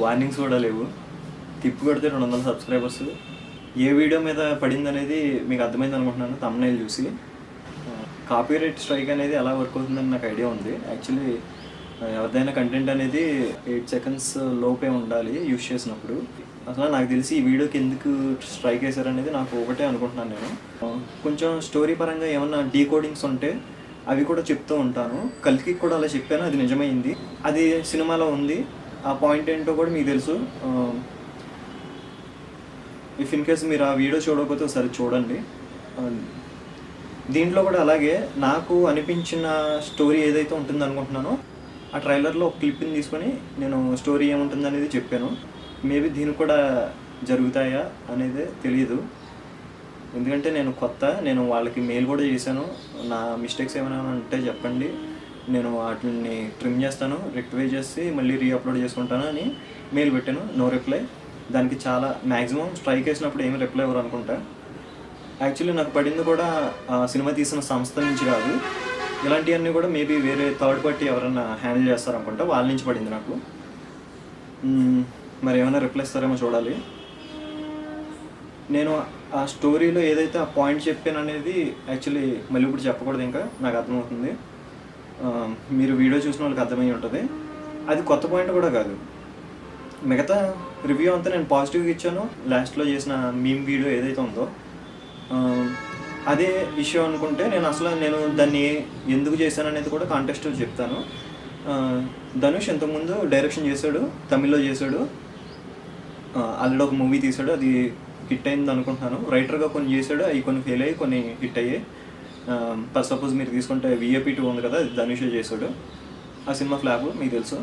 Warnings కూడా లేవు. తిప్పి కొడితే 200 సబ్స్క్రైబర్స్. ఏ వీడియో మీద పడింది అనేది మీకు అర్థమైంది అనుకుంటున్నాను థంబ్నెయిల్ చూసి. కాపీరైట్ స్ట్రైక్ అనేది ఎలా వర్క్ అవుతుందని నాకు ఐడియా ఉంది. యాక్చువల్లీ ఎవరిదైనా కంటెంట్ అనేది 8 సెకండ్స్ లోపే ఉండాలి యూజ్ చేసినప్పుడు. అసలు నాకు తెలిసి ఈ వీడియోకి ఎందుకు స్ట్రైక్ వేశారనేది నాకు ఒకటే అనుకుంటున్నాను నేను. కొంచెం స్టోరీ పరంగా ఏమన్నా డీకోడింగ్స్ ఉంటే అవి కూడా చెప్తూ ఉంటాను. కల్కి కూడా అలా చెప్పాను, అది నిజమైంది. అది సినిమాలో ఉంది. ఆ పాయింట్ ఏంటో కూడా మీకు తెలుసు. ఇఫ్ ఇన్ కేస్ మీరు ఆ వీడియో చూడకపోతే ఒకసారి చూడండి. దీంట్లో కూడా అలాగే నాకు అనిపించిన స్టోరీ ఏదైతే ఉంటుంది అనుకుంటున్నానో ఆ ట్రైలర్లో ఒక క్లిప్ని తీసుకొని నేను స్టోరీ ఏముంటుంది అనేది చెప్పాను. మేబీ దీనికి కూడా జరుగుతాయా అనేది తెలియదు, ఎందుకంటే నేను కొత్త. నేను వాళ్ళకి మెయిల్ కూడా చేశాను. నా మిస్టేక్స్ ఏమైనా ఉంటే చెప్పండి, నేను వాటిని ట్రిమ్ చేస్తాను, రెక్టిఫై చేసి మళ్ళీ రీఅప్లోడ్ చేసుకుంటాను అని మెయిల్ పెట్టాను. No reply. దానికి చాలా మ్యాక్సిమం స్ట్రైక్ వేసినప్పుడు ఏమి రిప్లై ఇవ్వరు అనుకుంటా. యాక్చువల్లీ నాకు పడింది కూడా సినిమా తీసిన సంస్థ నుంచి కాదు. ఇలాంటివన్నీ కూడా మేబీ వేరే థర్డ్ పార్టీ ఎవరైనా హ్యాండిల్ చేస్తారనుకుంటా, వాళ్ళ నుంచి పడింది నాకు. మరి ఏమైనా రిప్లై ఇస్తారేమో చూడాలి. నేను ఆ స్టోరీలో ఏదైతే ఆ పాయింట్ చెప్పాను అనేది యాక్చువల్లీ మళ్ళీ ఇప్పుడు చెప్పకూడదు, ఇంకా నాకు అర్థమవుతుంది. మీరు వీడియో చూసిన వాళ్ళకి అర్థమై ఉంటుంది. అది కొత్త పాయింట్ కూడా కాదు. మిగతా రివ్యూ అంతా నేను పాజిటివ్గా ఇచ్చాను. లాస్ట్లో చేసిన మీమ్ వీడియో ఏదైతే ఉందో అదే ఇష్యూ అనుకుంటే నేను దాన్ని ఎందుకు చేశాను అనేది కూడా కాంటెక్స్ట్ చెప్తాను. ధనుష్ ఇంతకుముందు డైరెక్షన్ చేశాడు, తమిళ్లో చేశాడు, ఆల్రెడీ ఒక మూవీ తీశాడు, అది హిట్ అయింది అనుకుంటున్నాను. రైటర్గా కొన్ని చేశాడు, అవి కొన్ని ఫెయిల్ అయ్యి కొన్ని హిట్ అయ్యాయి. ఫర్ సపోజ్ మీరు తీసుకుంటే VAP 2 ఉంది కదా, అది ధనుషే చేశాడు. ఆ సినిమా ఫ్లాప్ మీకు తెలుసు.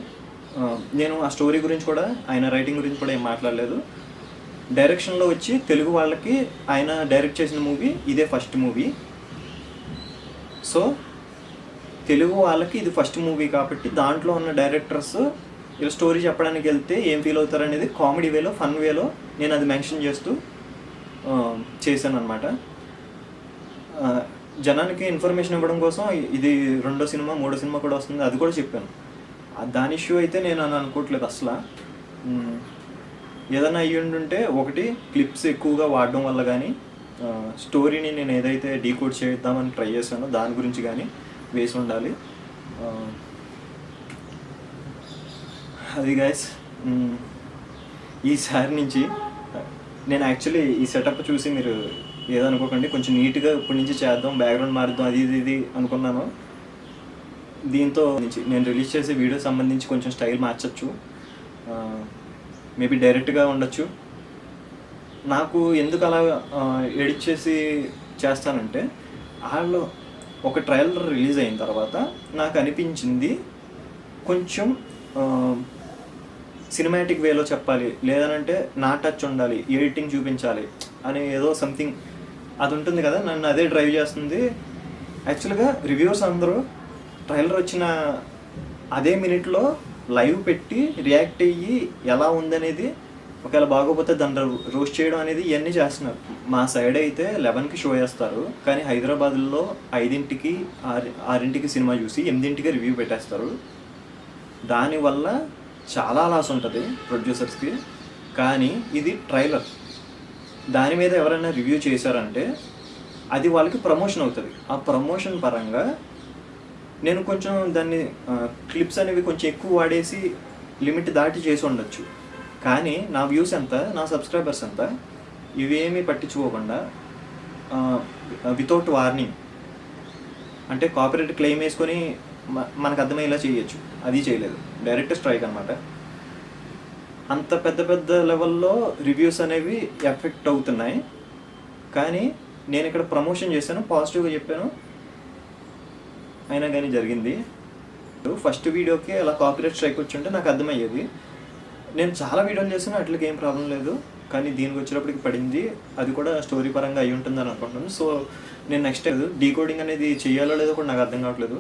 నేను ఆ స్టోరీ గురించి కూడా ఆయన రైటింగ్ గురించి కూడా ఏం మాట్లాడలేదు. డైరెక్షన్లో వచ్చి తెలుగు వాళ్ళకి ఆయన డైరెక్ట్ చేసిన మూవీ ఇదే ఫస్ట్ మూవీ. సో తెలుగు వాళ్ళకి ఇది ఫస్ట్ మూవీ కాబట్టి దాంట్లో ఉన్న డైరెక్టర్స్ ఇలా స్టోరీ చెప్పడానికి వెళ్తే ఏం ఫీల్ అవుతారు అనేది కామెడీ వేలో, ఫన్ వేలో నేను అది మెన్షన్ చేస్తూ చేశాను అనమాట. జనానికి ఇన్ఫర్మేషన్ ఇవ్వడం కోసం ఇది 2వ సినిమా 3వ సినిమా కూడా వస్తుంది, అది కూడా చెప్పాను. దాని ఇష్యూ అయితే నేను అని అనుకోవట్లేదు అసలు. ఏదైనా అయ్యుంటే ఒకటి క్లిప్స్ ఎక్కువగా వాడడం వల్ల కానీ, స్టోరీని నేను ఏదైతే డీకోడ్ చేద్దామని ట్రై చేశానో దాని గురించి కానీ వేసి ఉండాలి. అది గైస్, ఈసారి నుంచి నేను యాక్చువల్లీ ఈ సెటప్ చూసి మీరు ఏదనుకోకండి, కొంచెం నీట్గా ఇప్పటి నుంచి చేద్దాం, బ్యాక్గ్రౌండ్ మారుద్దాం, అది ఇది అనుకున్నాను. దీంతో నుంచి నేను రిలీజ్ చేసే వీడియో సంబంధించి కొంచెం స్టైల్ మార్చచ్చు, మేబీ డైరెక్ట్గా ఉండొచ్చు. నాకు ఎందుకు అలా ఎడిట్ చేసి చేస్తానంటే, వాళ్ళు ఒక ట్రైలర్ రిలీజ్ అయిన తర్వాత నాకు అనిపించింది కొంచెం సినిమాటిక్ వేలో చెప్పాలి, లేదనంటే నా టచ్ ఉండాలి, ఎడిటింగ్ చూపించాలి అని ఏదో సంథింగ్ అది ఉంటుంది కదా, నన్ను అదే డ్రైవ్ చేస్తుంది. యాక్చువల్గా రివ్యూవర్స్ అందరూ ట్రైలర్ వచ్చిన అదే మినిట్లో లైవ్ పెట్టి రియాక్ట్ అయ్యి ఎలా ఉందనేది, ఒకవేళ బాగోపోతే దాన్ని రోస్ట్ చేయడం అనేది ఇవన్నీ చేస్తున్నారు. మా సైడ్ అయితే 11కి షో చేస్తారు, కానీ హైదరాబాద్లో 5ంటికి 6ంటికి సినిమా చూసి 8ంటికి రివ్యూ పెట్టేస్తారు. దానివల్ల చాలా లాస్ ఉంటుంది ప్రొడ్యూసర్స్కి. కానీ ఇది ట్రైలర్, దాని మీద ఎవరైనా రివ్యూ చేశారంటే అది వాళ్ళకి ప్రమోషన్ అవుతుంది. ఆ ప్రమోషన్ పరంగా నేను కొంచెం దాన్ని క్లిప్స్ అనేవి కొంచెం ఎక్కువ వాడేసి లిమిట్ దాటి చేసి ఉండొచ్చు. కానీ నా వ్యూస్ ఎంత, నా సబ్స్క్రైబర్స్ ఎంత, ఇవేమీ పట్టించుకోకుండా వితౌట్ వార్నింగ్, అంటే కాపీరైట్ క్లెయిమ్ వేసుకొని మనకు అర్థమయ్యేలా చేయొచ్చు, అది చేయలేదు. డైరెక్ట్ స్ట్రైక్ అనమాట. అంత పెద్ద పెద్ద లెవెల్లో రివ్యూస్ అనేవి ఎఫెక్ట్ అవుతున్నాయి. కానీ నేను ఇక్కడ ప్రమోషన్ చేశాను, పాజిటివ్గా చెప్పాను, అయినా కానీ జరిగింది. ఫస్ట్ వీడియోకి అలా కాపీరైట్ స్ట్రైక్ వచ్చి ఉంటే నాకు అర్థమయ్యేది. నేను చాలా వీడియోలు చేశాను, అట్లకి ఏం ప్రాబ్లం లేదు. కానీ దీనికి వచ్చేటప్పటికి పడింది, అది కూడా స్టోరీ పరంగా అయి ఉంటుందని అనుకుంటున్నాను. సో నేను నెక్స్ట్ డీకోడింగ్ అనేది చేయాలో లేదో కూడా నాకు అర్థం కావట్లేదు.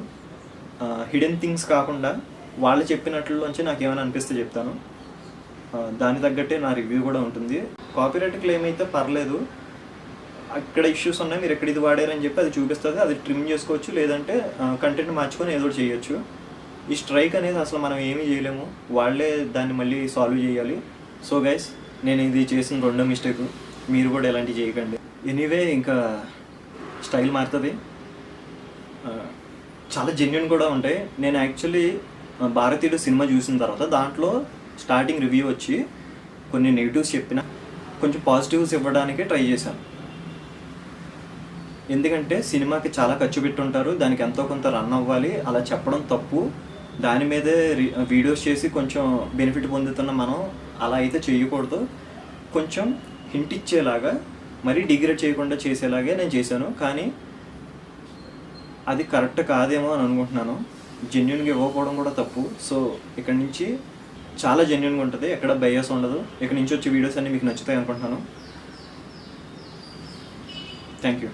హిడెన్ థింగ్స్ కాకుండా వాళ్ళు చెప్పినట్లోంచి నాకు ఏమైనా అనిపిస్తే చెప్తాను, దాని తగ్గట్టే నా రివ్యూ కూడా ఉంటుంది. కాపీరైట్ క్లెయిమ్ అయితే పర్లేదు, అక్కడ ఇష్యూస్ ఉన్నాయి, మీరు ఎక్కడ ఇది వాడారని చెప్పి అది చూపిస్తుంది, అది ట్రిమ్ చేసుకోవచ్చు, లేదంటే కంటెంట్ మార్చుకొని ఏదో చేయొచ్చు. ఈ స్ట్రైక్ అనేది అసలు మనం ఏమీ చేయలేము, వాళ్ళే దాన్ని మళ్ళీ సాల్వ్ చేయాలి. సో గైస్, నేను ఇది చేసిన రెండో మిస్టేక్, మీరు కూడా ఇలాంటివి చేయకండి. ఎనీవే, ఇంకా స్టైల్ మారుతుంది, చాలా జెన్యున్ కూడా ఉంటాయి. నేను యాక్చువల్లీ భారతీయుడు సినిమా చూసిన తర్వాత దాంట్లో స్టార్టింగ్ రివ్యూ వచ్చి కొన్ని నెగిటివ్స్ చెప్పిన, కొంచెం పాజిటివ్స్ ఇవ్వడానికి ట్రై చేశాను. ఎందుకంటే సినిమాకి చాలా ఖర్చు పెట్టుంటారు, దానికి ఎంతో కొంత రన్ అవ్వాలి, అలా చెప్పడం తప్పు. దాని మీదే వీడియోస్ చేసి కొంచెం బెనిఫిట్ పొందుతున్న మనం అలా అయితే చేయకూడదు. కొంచెం హింట్ ఇచ్చేలాగా, మరీ డిగ్రేడ్ చేయకుండా చేసేలాగే నేను చేశాను. కానీ అది కరెక్ట్ కాదేమో అని అనుకుంటున్నాను. జెన్యున్గా ఇవ్వకపోవడం కూడా తప్పు. సో ఇక్కడ నుంచి చాలా జెన్యున్గా ఉంటుంది, ఎక్కడ బయాస్ ఉండదు. ఇక్కడ నుంచి వచ్చే వీడియోస్ అన్నీ మీకు నచ్చుతాయి అనుకుంటున్నాను. Thank you.